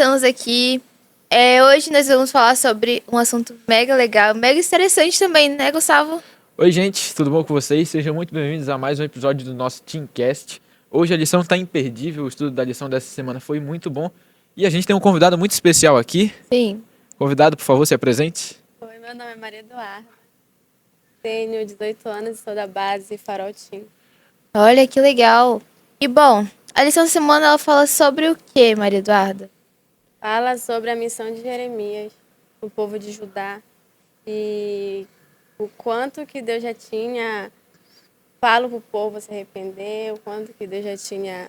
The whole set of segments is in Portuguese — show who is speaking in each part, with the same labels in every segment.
Speaker 1: estamos aqui. Hoje nós vamos falar sobre um assunto mega legal, mega interessante também, né, Gustavo?
Speaker 2: Oi, gente, tudo bom com vocês? Sejam muito bem-vindos a mais um episódio do nosso Teamcast. Hoje a lição está imperdível, o estudo da lição dessa semana foi muito bom. E a gente tem um convidado muito especial aqui.
Speaker 1: Sim.
Speaker 2: Convidado, por favor, se apresente.
Speaker 3: Oi, meu nome é Maria Eduarda, tenho 18 anos e sou da base Farol Team.
Speaker 1: Olha que legal. E bom, a lição da semana ela fala sobre o que, Maria Eduarda?
Speaker 3: Fala sobre a missão de Jeremias, o povo de Judá, e o quanto que Deus já tinha falo para o povo se arrepender, o quanto que Deus já tinha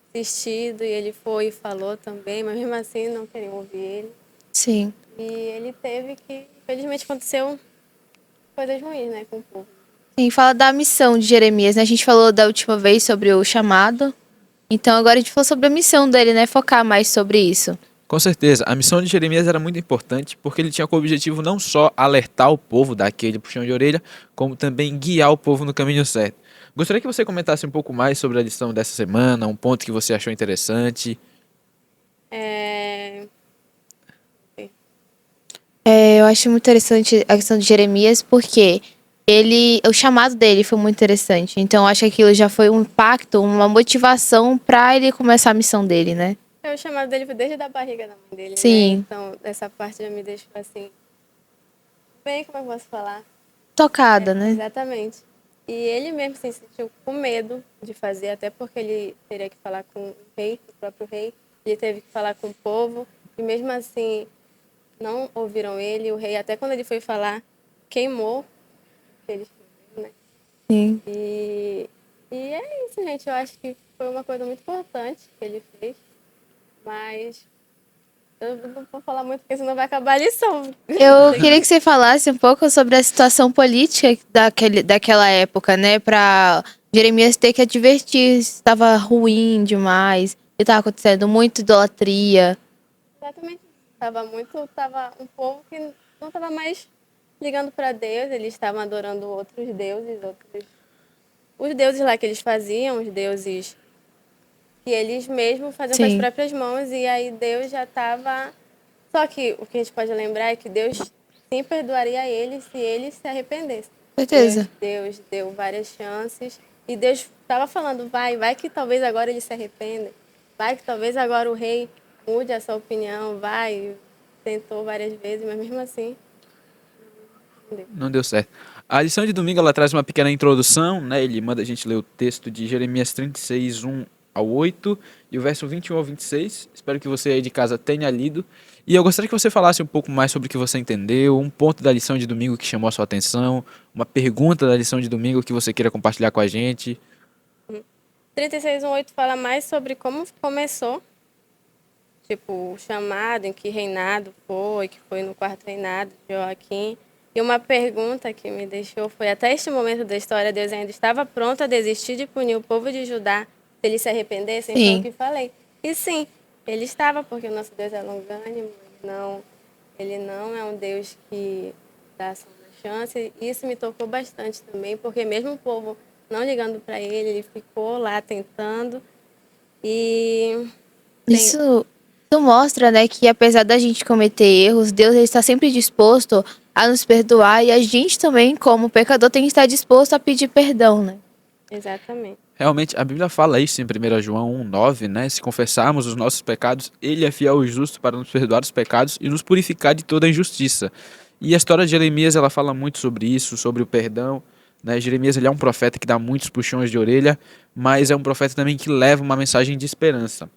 Speaker 3: assistido, e ele foi e falou também, mas mesmo assim não queriam ouvir ele.
Speaker 1: Sim.
Speaker 3: E ele teve que, infelizmente aconteceu coisas ruins, né, com o povo.
Speaker 1: Sim, fala da missão de Jeremias, né? A gente falou da última vez sobre o chamado. Então agora a gente falou sobre a missão dele, né? Focar mais sobre isso.
Speaker 2: Com certeza, a missão de Jeremias era muito importante porque ele tinha como objetivo não só alertar o povo daquele puxão de orelha, como também guiar o povo no caminho certo. Gostaria que você comentasse um pouco mais sobre a lição dessa semana, um ponto que você achou interessante.
Speaker 1: Eu acho muito interessante a questão de Jeremias, porque o chamado dele foi muito interessante. Então, eu acho que aquilo já foi um impacto, uma motivação para ele começar a missão dele, né?
Speaker 3: O chamado dele foi desde a barriga da mãe dele,
Speaker 1: Sim.
Speaker 3: né? Então, essa parte já me deixou assim, bem, como eu posso falar?
Speaker 1: Tocada, né?
Speaker 3: Exatamente. E ele mesmo se sentiu com medo de fazer, até porque ele teria que falar com o rei, o próprio rei. Ele teve que falar com o povo, e mesmo assim não ouviram ele. O rei, até quando ele foi falar, queimou o que ele escreveu, né?
Speaker 1: Sim.
Speaker 3: E é isso, gente. Eu acho que foi uma coisa muito importante que ele fez. Mas eu não vou falar muito, porque senão vai acabar a lição.
Speaker 1: Eu queria que você falasse um pouco sobre a situação política daquela época, né? Pra Jeremias ter que advertir se estava ruim demais, que estava acontecendo muita idolatria.
Speaker 3: Exatamente. Tava um povo que não estava mais ligando para Deus, eles estavam adorando outros deuses, os deuses lá que eles faziam, os deuses que eles mesmos faziam com as
Speaker 1: Sim.
Speaker 3: próprias mãos, e aí Deus já estava... Só que o que a gente pode lembrar é que Deus sim perdoaria eles se eles se arrependessem.
Speaker 1: Certeza.
Speaker 3: Deus deu várias chances, e Deus estava falando, vai que talvez agora eles se arrependem, vai que talvez agora o rei mude a sua opinião, tentou várias vezes, mas mesmo assim não deu.
Speaker 2: Não deu certo. A lição de domingo ela traz uma pequena introdução, né? Ele manda a gente ler o texto de Jeremias 36, 1 ao 8 e o verso 21 ao 26. Espero que você aí de casa tenha lido. E eu gostaria que você falasse um pouco mais sobre o que você entendeu, um ponto da lição de domingo que chamou a sua atenção, uma pergunta da lição de domingo que você queira compartilhar com a gente.
Speaker 3: 36:1-8 fala mais sobre como começou, tipo, o chamado, em que reinado foi, que foi no quarto reinado de Joaquim. E uma pergunta que me deixou foi, até este momento da história, Deus ainda estava pronto a desistir de punir o povo de Judá se eles se arrependessem?
Speaker 1: Sim.
Speaker 3: Foi o que falei. E sim, ele estava, porque o nosso Deus é longânimo, ele não é um Deus que dá só uma chance. E isso me tocou bastante também, porque mesmo o povo não ligando para ele, ele ficou lá tentando. E
Speaker 1: Isso mostra, né, que apesar da gente cometer erros, Deus ele está sempre disposto a nos perdoar e a gente também, como pecador, tem que estar disposto a pedir perdão, né?
Speaker 3: exatamente.
Speaker 2: Realmente, a Bíblia fala isso em 1 João 1,9, né? Se confessarmos os nossos pecados, Ele é fiel e justo para nos perdoar os pecados e nos purificar de toda a injustiça. E a história de Jeremias, ela fala muito sobre isso, sobre o perdão, né? Jeremias, ele é um profeta que dá muitos puxões de orelha, mas é um profeta também que leva uma mensagem de esperança.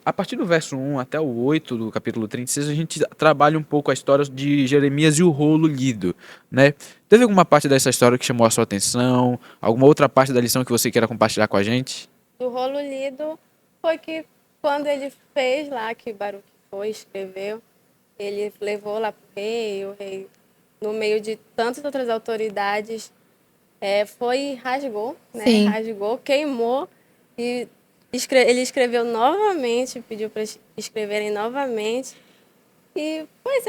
Speaker 2: A partir do verso 1 até o 8 do capítulo 36, a gente trabalha um pouco a história de Jeremias e o rolo lido, né? Teve alguma parte dessa história que chamou a sua atenção? Alguma outra parte da lição que você queira compartilhar com a gente?
Speaker 3: O rolo lido foi que quando ele fez lá, que Baruque foi, escreveu, ele levou lá para o rei, no meio de tantas outras autoridades, foi e rasgou, né?
Speaker 1: Sim.
Speaker 3: Rasgou, queimou, e ele escreveu novamente, pediu para escreverem novamente. E, pois,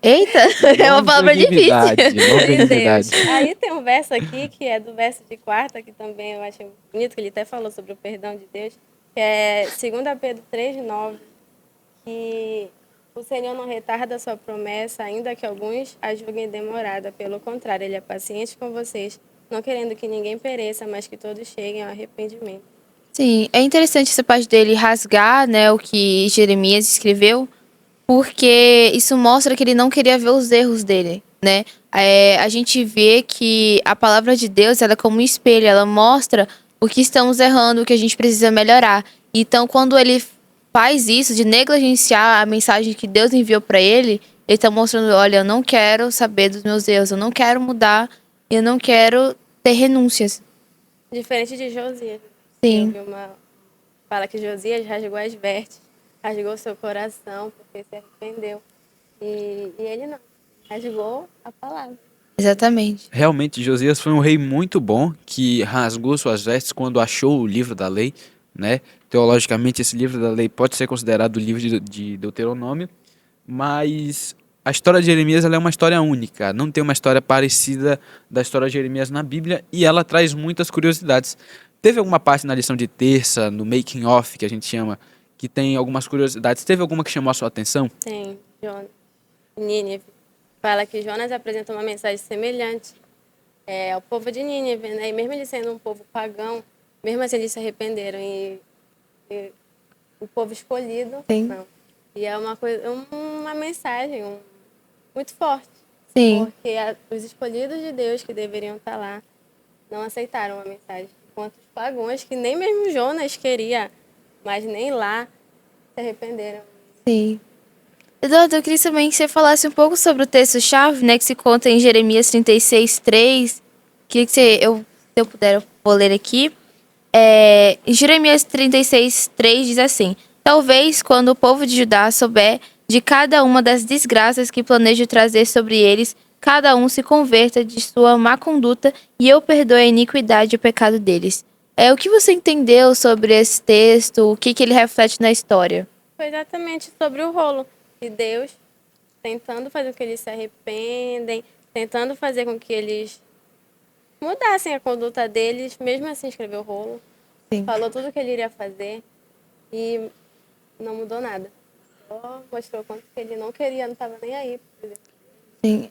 Speaker 1: Eita, é uma palavra difícil.
Speaker 2: Longanimidade.
Speaker 3: Aí tem um verso aqui, que é do verso de quarta, que também eu acho bonito, que ele até falou sobre o perdão de Deus. que é 2 Pedro 3:9, que o Senhor não retarda a sua promessa, ainda que alguns a julguem demorada. Pelo contrário, Ele é paciente com vocês, não querendo que ninguém pereça, mas que todos cheguem ao arrependimento.
Speaker 1: Sim, é interessante essa parte dele rasgar, né, o que Jeremias escreveu, porque isso mostra que ele não queria ver os erros dele, né? A gente vê que a palavra de Deus, ela é como um espelho, ela mostra o que estamos errando, o que a gente precisa melhorar. Então, quando ele faz isso, de negligenciar a mensagem que Deus enviou para ele, ele está mostrando, olha, eu não quero saber dos meus erros, eu não quero mudar, eu não quero ter renúncias.
Speaker 3: Diferente de Josias.
Speaker 1: Sim.
Speaker 3: Eu vi fala que Josias rasgou as vestes, rasgou seu coração, porque se arrependeu. E ele não, rasgou a palavra.
Speaker 1: Exatamente.
Speaker 2: Realmente, Josias foi um rei muito bom que rasgou suas vestes quando achou o livro da lei, né? Teologicamente, esse livro da lei pode ser considerado o livro de Deuteronômio, mas a história de Jeremias ela é uma história única, não tem uma história parecida da história de Jeremias na Bíblia e ela traz muitas curiosidades. Teve alguma parte na lição de terça, no making of, que a gente chama, que tem algumas curiosidades. Teve alguma que chamou a sua atenção?
Speaker 3: Tem, Jonas. Nínive. Fala que Jonas apresenta uma mensagem semelhante ao povo de Nínive, né? E mesmo ele sendo um povo pagão, mesmo assim eles se arrependeram. E o povo escolhido,
Speaker 1: Sim.
Speaker 3: não. E é uma mensagem muito forte.
Speaker 1: Sim.
Speaker 3: Porque os escolhidos de Deus que deveriam estar lá não aceitaram a mensagem. Enquanto os pagãos, que nem mesmo Jonas queria, mas nem lá, se arrependeram.
Speaker 1: Sim. Eduardo, eu queria também que você falasse um pouco sobre o texto-chave, né, que se conta em Jeremias 36:3. Queria que se eu puder, eu vou ler aqui. Em Jeremias 36:3 diz assim: Talvez, quando o povo de Judá souber de cada uma das desgraças que planejo trazer sobre eles, cada um se converta de sua má conduta e eu perdoe a iniquidade e o pecado deles. O que você entendeu sobre esse texto? O que ele reflete na história?
Speaker 3: Foi exatamente sobre o rolo. E Deus tentando fazer com que eles se arrependem, tentando fazer com que eles mudassem a conduta deles, mesmo assim escreveu o rolo.
Speaker 1: Sim.
Speaker 3: Falou tudo o que ele iria fazer e não mudou nada. Só mostrou quanto que ele não queria, não estava nem aí.
Speaker 1: Sim.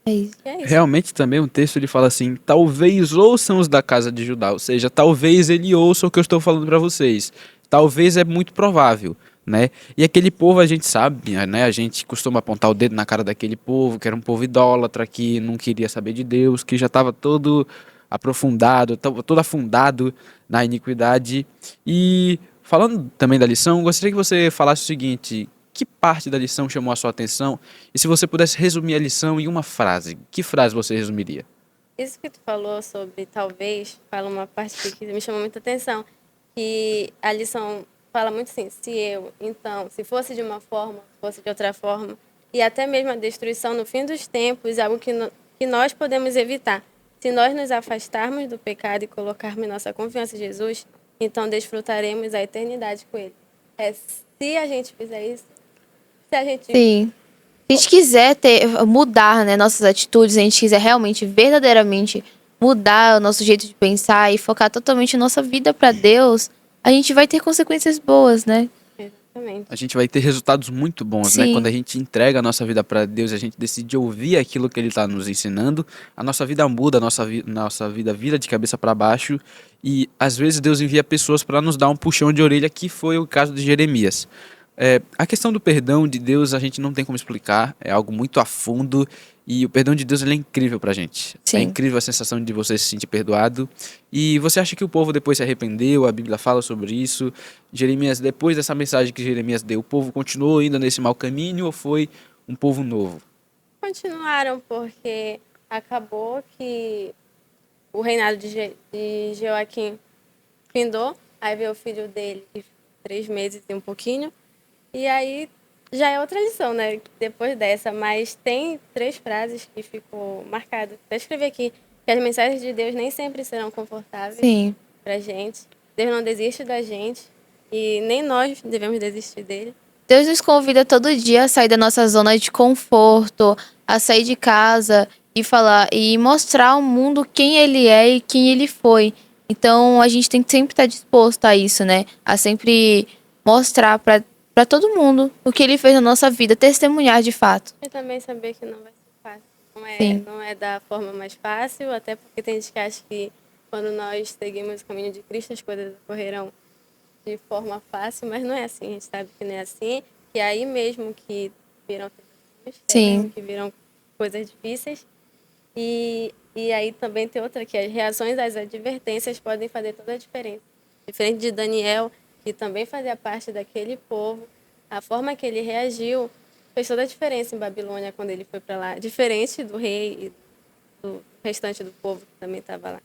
Speaker 1: É isso.
Speaker 3: E é isso.
Speaker 2: Realmente também um texto ele fala assim, talvez ouçam os da casa de Judá, ou seja, talvez ele ouça o que eu estou falando para vocês. Talvez é muito provável, né? E aquele povo a gente sabe, né? A gente costuma apontar o dedo na cara daquele povo, que era um povo idólatra, que não queria saber de Deus, que já estava todo aprofundado, todo afundado na iniquidade. E falando também da lição, gostaria que você falasse o seguinte: que parte da lição chamou a sua atenção? E se você pudesse resumir a lição em uma frase, que frase você resumiria?
Speaker 3: Isso que tu falou sobre talvez, fala uma parte que me chamou muita atenção, que a lição fala muito assim, então, se fosse de uma forma, fosse de outra forma, e até mesmo a destruição no fim dos tempos, algo que nós podemos evitar. Se nós nos afastarmos do pecado e colocarmos nossa confiança em Jesus, então desfrutaremos a eternidade com Ele. Se a gente fizer isso, se a gente...
Speaker 1: Sim. Se a gente quiser mudar, né, nossas atitudes, se a gente quiser realmente, verdadeiramente mudar o nosso jeito de pensar e focar totalmente a nossa vida para Deus, a gente vai ter consequências boas, né?
Speaker 3: Exatamente.
Speaker 2: A gente vai ter resultados muito bons, né?
Speaker 1: Sim.
Speaker 2: Quando a gente entrega a nossa vida para Deus, a gente decide ouvir aquilo que Ele está nos ensinando, a nossa vida muda, nossa vida vira de cabeça para baixo e às vezes Deus envia pessoas para nos dar um puxão de orelha, que foi o caso de Jeremias. A questão do perdão de Deus a gente não tem como explicar, é algo muito a fundo e o perdão de Deus ele é incrível pra gente.
Speaker 1: Sim.
Speaker 2: É incrível a sensação de você se sentir perdoado. E você acha que o povo depois se arrependeu? A Bíblia fala sobre isso. Jeremias, depois dessa mensagem que Jeremias deu, o povo continuou indo nesse mau caminho ou foi um povo novo?
Speaker 3: Continuaram, porque acabou que o reinado de Joaquim findou, aí veio o filho dele, de 3 meses e um pouquinho, e aí já é outra lição, né? Depois dessa, mas tem 3 frases que ficou marcado. Até escrever aqui, que as mensagens de Deus nem sempre serão confortáveis
Speaker 1: Sim.
Speaker 3: pra gente. Deus não desiste da gente e nem nós devemos desistir dele.
Speaker 1: Deus nos convida todo dia a sair da nossa zona de conforto, a sair de casa e falar e mostrar ao mundo quem Ele é e quem Ele foi. Então a gente tem que sempre estar disposto a isso, né? A sempre mostrar para todo mundo o que ele fez na nossa vida, testemunhar de fato.
Speaker 3: E também saber que não vai ser fácil.
Speaker 1: Sim.
Speaker 3: Não é da forma mais fácil, até porque tem gente que acha que quando nós seguimos o caminho de Cristo, as coisas ocorrerão de forma fácil, mas não é assim. A gente sabe que não é assim, que é aí mesmo que viram tentações, que é aí
Speaker 1: Sim.
Speaker 3: mesmo que viram coisas difíceis. E aí também tem outra, que as reações às advertências podem fazer toda a diferença. Diferente de Daniel, que também fazia parte daquele povo, a forma que ele reagiu fez toda a diferença em Babilônia quando ele foi para lá. Diferente do rei e do restante do povo que também estava lá.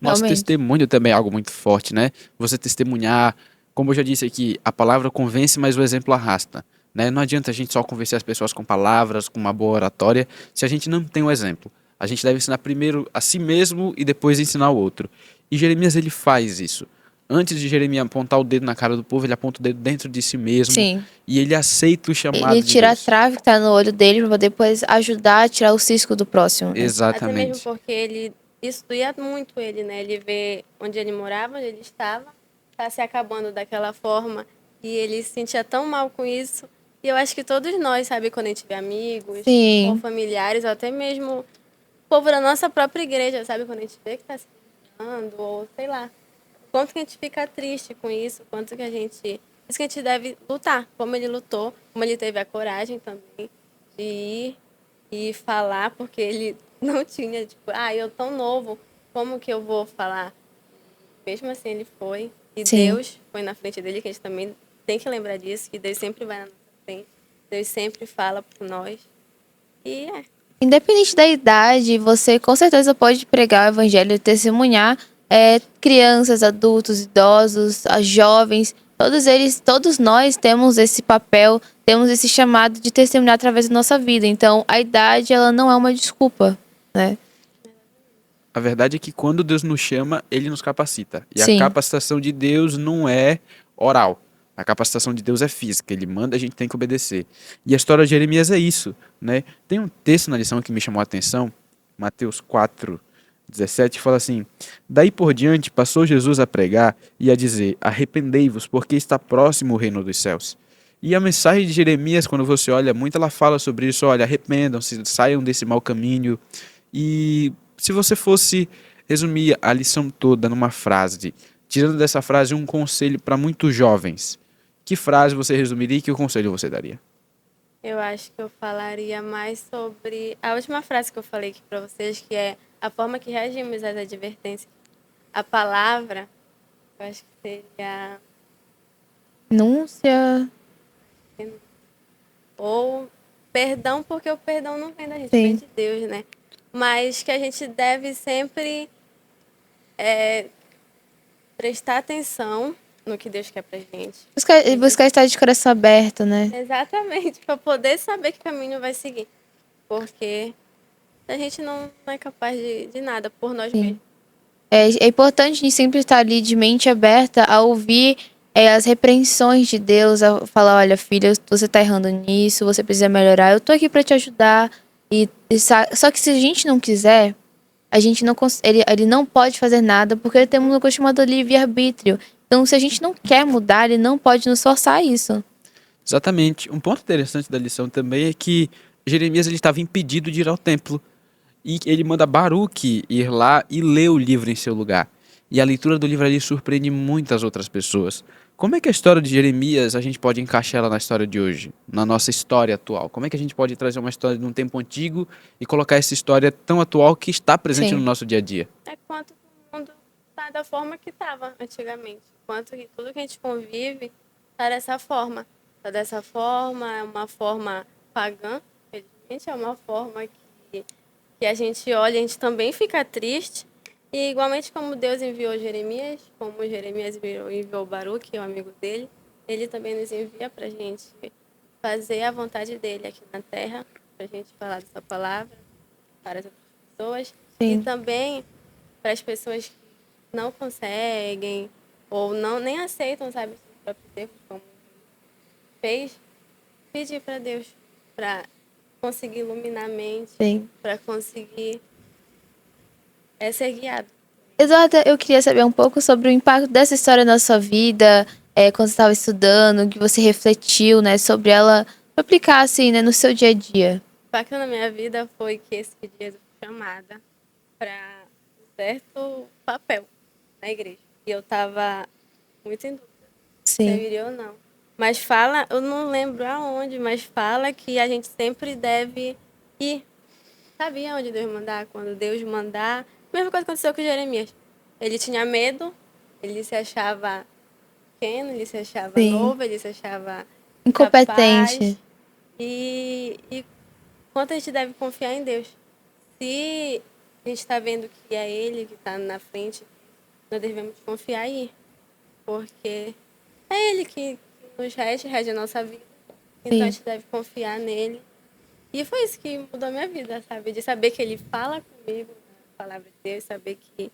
Speaker 2: Nosso
Speaker 1: Realmente.
Speaker 2: testemunho também é algo muito forte, né? Você testemunhar, como eu já disse aqui, a palavra convence, mas o exemplo arrasta, né? Não adianta a gente só convencer as pessoas com palavras, com uma boa oratória, se a gente não tem o exemplo. A gente deve ensinar primeiro a si mesmo e depois ensinar o outro. E Jeremias, ele faz isso. Antes de Jeremias apontar o dedo na cara do povo, ele aponta o dedo dentro de si mesmo
Speaker 1: Sim.
Speaker 2: e ele aceita o chamado
Speaker 1: Ele
Speaker 2: de
Speaker 1: tira a
Speaker 2: Deus.
Speaker 1: trave que tá no olho dele para poder depois ajudar a tirar o cisco do próximo, né?
Speaker 3: Até mesmo
Speaker 2: Exatamente.
Speaker 3: porque isso doía muito ele, né? Ele vê onde ele morava, onde ele estava, tá se acabando daquela forma e ele se sentia tão mal com isso. E eu acho que todos nós, sabe, quando a gente vê amigos
Speaker 1: Sim.
Speaker 3: ou familiares, ou até mesmo o povo da nossa própria igreja, sabe, quando a gente vê que tá se queixando, ou sei lá, quanto que a gente fica triste com isso, quanto que a gente... Isso que a gente deve lutar, como ele lutou, como ele teve a coragem também de ir e falar, porque ele não tinha, tipo, eu tão novo, como que eu vou falar? Mesmo assim ele foi, e
Speaker 1: Sim.
Speaker 3: Deus foi na frente dele, que a gente também tem que lembrar disso, que Deus sempre vai na nossa frente, Deus sempre fala por nós, e
Speaker 1: Independente da idade, você com certeza pode pregar o evangelho e testemunhar crianças, adultos, idosos, jovens, todos eles, todos nós temos esse papel, temos esse chamado de testemunhar através da nossa vida. Então, a idade, ela não é uma desculpa, né?
Speaker 2: A verdade é que quando Deus nos chama, Ele nos capacita. E a
Speaker 1: Sim.
Speaker 2: capacitação de Deus não é oral. A capacitação de Deus é física. Ele manda, a gente tem que obedecer. E a história de Jeremias é isso, né? Tem um texto na lição que me chamou a atenção, Mateus 4:17, fala assim: Daí por diante passou Jesus a pregar e a dizer: Arrependei-vos, porque está próximo o reino dos céus. E a mensagem de Jeremias, quando você olha muito, ela fala sobre isso: olha, arrependam-se, saiam desse mau caminho. E se você fosse resumir a lição toda numa frase, tirando dessa frase um conselho para muitos jovens, que frase você resumiria e que conselho você daria?
Speaker 3: eu acho que eu falaria mais sobre a última frase que eu falei aqui para vocês, que é a forma que reagimos às advertências. A palavra, eu acho que seria
Speaker 1: Núncia.
Speaker 3: ou perdão, porque o perdão não vem da gente,
Speaker 1: Sim.
Speaker 3: vem de Deus, né? Mas que a gente deve sempre prestar atenção no que Deus quer pra gente.
Speaker 1: Buscar estar de coração aberto, né?
Speaker 3: Exatamente, para poder saber que caminho vai seguir. Porque a gente não é capaz de nada por nós
Speaker 1: Sim.
Speaker 3: mesmos.
Speaker 1: É importante a gente sempre estar ali de mente aberta a ouvir as repreensões de Deus, a falar, olha, filha, você tá errando nisso, você precisa melhorar, eu tô aqui para te ajudar. Só que se a gente não quiser, a gente não ele não pode fazer nada, porque temos uma coisa chamada livre-arbítrio. Então, se a gente não quer mudar, ele não pode nos forçar a isso.
Speaker 2: Exatamente. Um ponto interessante da lição também é que Jeremias ele estava impedido de ir ao templo. E ele manda Baruque ir lá e ler o livro em seu lugar. E a leitura do livro ali surpreende muitas outras pessoas. Como é que a história de Jeremias a gente pode encaixar ela na história de hoje, na nossa história atual? Como é que a gente pode trazer uma história de um tempo antigo e colocar essa história tão atual que está presente
Speaker 1: Sim.
Speaker 2: no nosso dia a dia?
Speaker 3: É quanto o mundo tá da forma que estava antigamente. Quanto que tudo que a gente convive tá dessa forma. Tá dessa forma, é uma forma pagã, infelizmente, é uma forma que a gente olha, a gente também fica triste. E igualmente como Deus enviou Jeremias, como Jeremias enviou Baruque, que é o amigo dele, ele também nos envia para a gente fazer a vontade dele aqui na terra, para a gente falar dessa palavra para as outras pessoas.
Speaker 1: Sim.
Speaker 3: E também para as pessoas que não conseguem ou não nem aceitam, sabe, os seus próprios erros, como fez, pedir para Deus para conseguir iluminar a mente,
Speaker 1: Sim.
Speaker 3: para conseguir ser guiado.
Speaker 1: Eduarda, eu queria saber um pouco sobre o impacto dessa história na sua vida, quando você estava estudando, que você refletiu, né, sobre ela, pra aplicar, assim, né, no seu dia a dia.
Speaker 3: O impacto na minha vida foi que esse dia eu fui chamada para um certo papel na igreja. E eu estava muito em dúvida se eu
Speaker 1: Sim,
Speaker 3: iria ou não. Mas fala, eu não lembro aonde, mas fala que a gente sempre deve ir. Sabia onde Deus mandar? Quando Deus mandar. A mesma coisa aconteceu com Jeremias. Ele tinha medo, ele se achava pequeno, ele se achava
Speaker 1: sim.
Speaker 3: novo, ele se achava
Speaker 1: Incompetente.
Speaker 3: incapaz. E quanto a gente deve confiar em Deus. Se a gente está vendo que é Ele que está na frente, nós devemos confiar em ir. Porque é Ele que nos rege a nossa vida. Então a
Speaker 1: Sim,
Speaker 3: gente deve confiar nele. E foi isso que mudou a minha vida, sabe? De saber que ele fala comigo, a palavra de Deus, saber que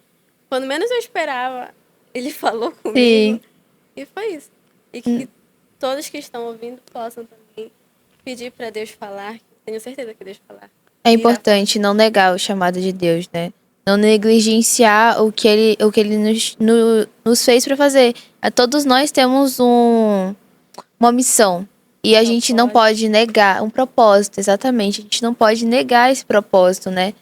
Speaker 3: quando menos eu esperava, ele falou comigo.
Speaker 1: sim.
Speaker 3: E foi isso. E
Speaker 1: Hum,
Speaker 3: que todos que estão ouvindo possam também pedir para Deus falar. Tenho certeza que Deus falar.
Speaker 1: É
Speaker 3: Irá falar.
Speaker 1: importante não negar o chamado de Deus, né? Não negligenciar o que ele nos fez para fazer. Todos nós temos uma missão. E a gente não
Speaker 3: Propósito.
Speaker 1: pode negar um propósito, exatamente. A gente não pode negar esse propósito, né?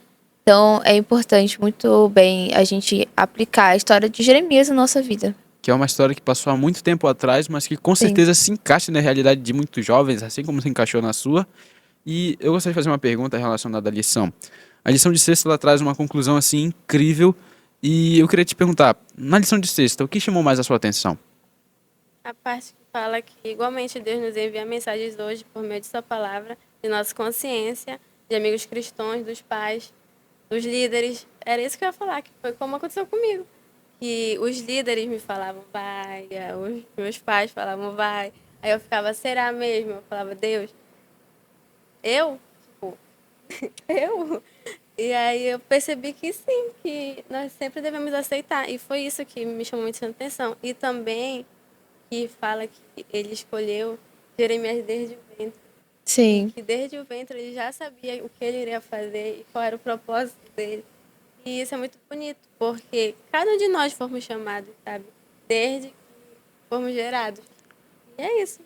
Speaker 1: Então é importante, muito bem, a gente aplicar a história de Jeremias na nossa vida.
Speaker 2: Que é uma história que passou há muito tempo atrás, mas que com
Speaker 1: Sim.
Speaker 2: certeza se encaixa na realidade de muitos jovens, assim como se encaixou na sua. E eu gostaria de fazer uma pergunta relacionada à lição. A lição de sexta ela traz uma conclusão assim incrível e eu queria te perguntar, na lição de sexta, o que chamou mais a sua atenção?
Speaker 3: A parte que fala que igualmente Deus nos envia mensagens hoje por meio de sua palavra, de nossa consciência, de amigos cristãos, dos pais, dos líderes. Era isso que eu ia falar, que foi como aconteceu comigo. Que os líderes me falavam, vai, os meus pais falavam, vai. Aí eu ficava, será mesmo? Eu falava, Deus, eu? Tipo, eu? E aí eu percebi que sim, que nós sempre devemos aceitar. E foi isso que me chamou muita atenção. E também que fala que ele escolheu Jeremias desde o ventre. E
Speaker 1: Sim,
Speaker 3: que desde o ventre ele já sabia o que ele iria fazer e qual era o propósito dele. E isso é muito bonito, porque cada um de nós fomos chamados, sabe? Desde que fomos gerados. E é isso.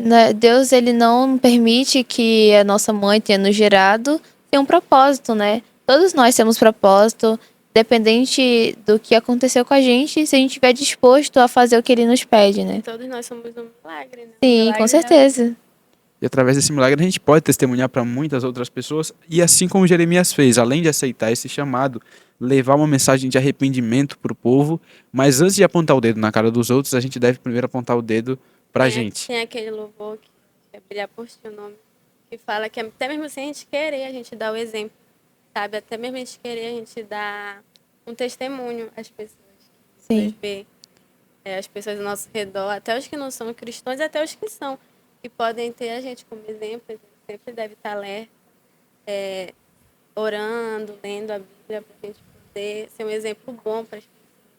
Speaker 1: né, Deus ele não permite que a nossa mãe tenha nos gerado sem um propósito, né? Todos nós temos propósito, dependente do que aconteceu com a gente, se a gente estiver disposto a fazer o que ele nos pede, né?
Speaker 3: Todos nós somos um milagre, né? Um
Speaker 1: Sim, com
Speaker 3: milagre da
Speaker 1: certeza.
Speaker 2: E através desse milagre a gente pode testemunhar para muitas outras pessoas e assim como Jeremias fez, além de aceitar esse chamado, levar uma mensagem de arrependimento para o povo, mas antes de apontar o dedo na cara dos outros, a gente deve primeiro apontar o dedo para a gente.
Speaker 3: Tem aquele louvor que é Brilhar por Ti o nome, que fala que até mesmo sem a gente querer, a gente dá o exemplo, sabe? Até mesmo a gente querer, a gente dá um testemunho às pessoas que nos
Speaker 1: Sim,
Speaker 3: vê, as pessoas ao nosso redor, até os que não são cristãos, até os que são, que podem ter a gente como exemplo, a gente sempre deve estar alerta, orando, lendo a Bíblia, para a gente poder ser um exemplo bom para as pessoas,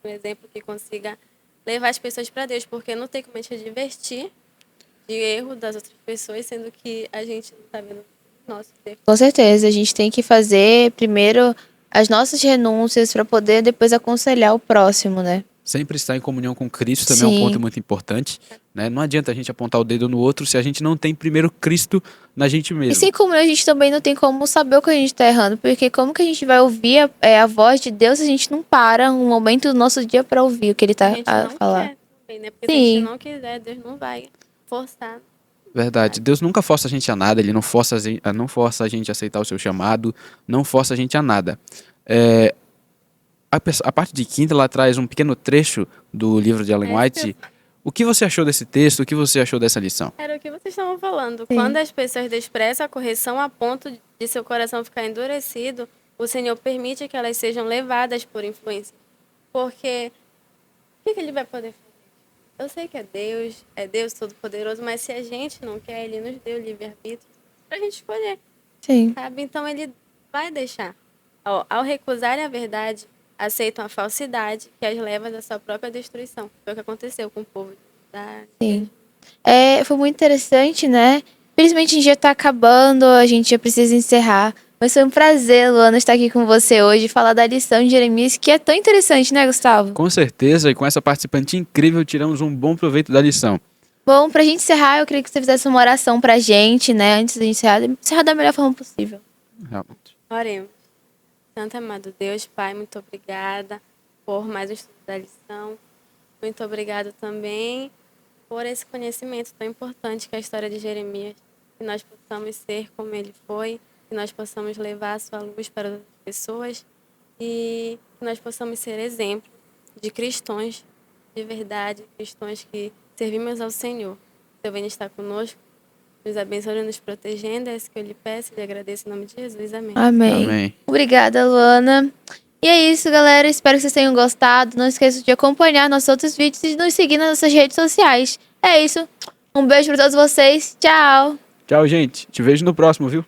Speaker 3: um exemplo que consiga levar as pessoas para Deus, porque não tem como a gente advertir de erro das outras pessoas, sendo que a gente não está vendo o nosso erro.
Speaker 1: com certeza. A gente tem que fazer primeiro as nossas renúncias para poder depois aconselhar o próximo, né?
Speaker 2: Sempre estar em comunhão com Cristo também é um ponto
Speaker 1: Sim.
Speaker 2: muito importante, né? Não adianta a gente apontar o dedo no outro se a gente não tem primeiro Cristo na gente
Speaker 1: E
Speaker 2: mesmo.
Speaker 1: sem como a gente também não tem como saber o que a gente tá errando, porque como que a gente vai ouvir a voz de Deus se a gente não para um momento do nosso dia para ouvir o que ele
Speaker 3: A
Speaker 1: tá
Speaker 3: gente
Speaker 1: a
Speaker 3: não
Speaker 1: falar?
Speaker 3: quer também, né? Porque se a gente
Speaker 1: Sim,
Speaker 3: não quiser, Deus não vai forçar.
Speaker 2: Verdade. Deus nunca força a gente a nada, ele não força a gente a aceitar o seu chamado, não força a gente a nada. É, a parte de quinta, ela traz um pequeno trecho do livro de Ellen
Speaker 3: É isso que
Speaker 2: White. O que você achou desse texto? O que você achou dessa lição?
Speaker 3: Era o que vocês estavam falando.
Speaker 1: sim,
Speaker 3: Quando as pessoas desprezam a correção a ponto de seu coração ficar endurecido, o Senhor permite que elas sejam levadas por influência. Porque o que ele vai poder fazer? Eu sei que é Deus Todo-Poderoso, mas se a gente não quer, Ele nos deu livre-arbítrio para a gente escolher,
Speaker 1: sim.
Speaker 3: sabe? Então Ele vai deixar. Ao recusarem a verdade, aceitam a falsidade que as leva da sua própria destruição. Foi o que aconteceu com o povo da
Speaker 1: Sim. Foi muito interessante, né? Felizmente a gente já tá acabando, a gente já precisa encerrar. Mas foi um prazer, Luana, estar aqui com você hoje e falar da lição de Jeremias, que é tão interessante, né, Gustavo?
Speaker 2: Com certeza, e com essa participante incrível, tiramos um bom proveito da lição.
Speaker 1: Bom, pra gente encerrar, eu queria que você fizesse uma oração pra gente, né? Antes de encerrar da melhor forma possível.
Speaker 2: Realmente.
Speaker 3: Oremos. Santo amado Deus, Pai, muito obrigada por mais um estudo da lição. Muito obrigada também por esse conhecimento tão importante que é a história de Jeremias. Que nós possamos ser como ele foi, que nós possamos levar a sua luz para outras pessoas e que nós possamos ser exemplo de cristãos de verdade, cristãos que servimos ao Senhor. Seu bem está conosco, nos abençoando, nos protegendo. É isso que eu lhe peço e lhe agradeço em nome de Jesus. Amém.
Speaker 1: Amém.
Speaker 2: Amém.
Speaker 1: Obrigada, Luana. E é isso, galera. Espero que vocês tenham gostado. Não esqueçam de acompanhar nossos outros vídeos e nos seguir nas nossas redes sociais. É isso. Um beijo para todos vocês. Tchau.
Speaker 2: Tchau, gente. Te vejo no próximo, viu?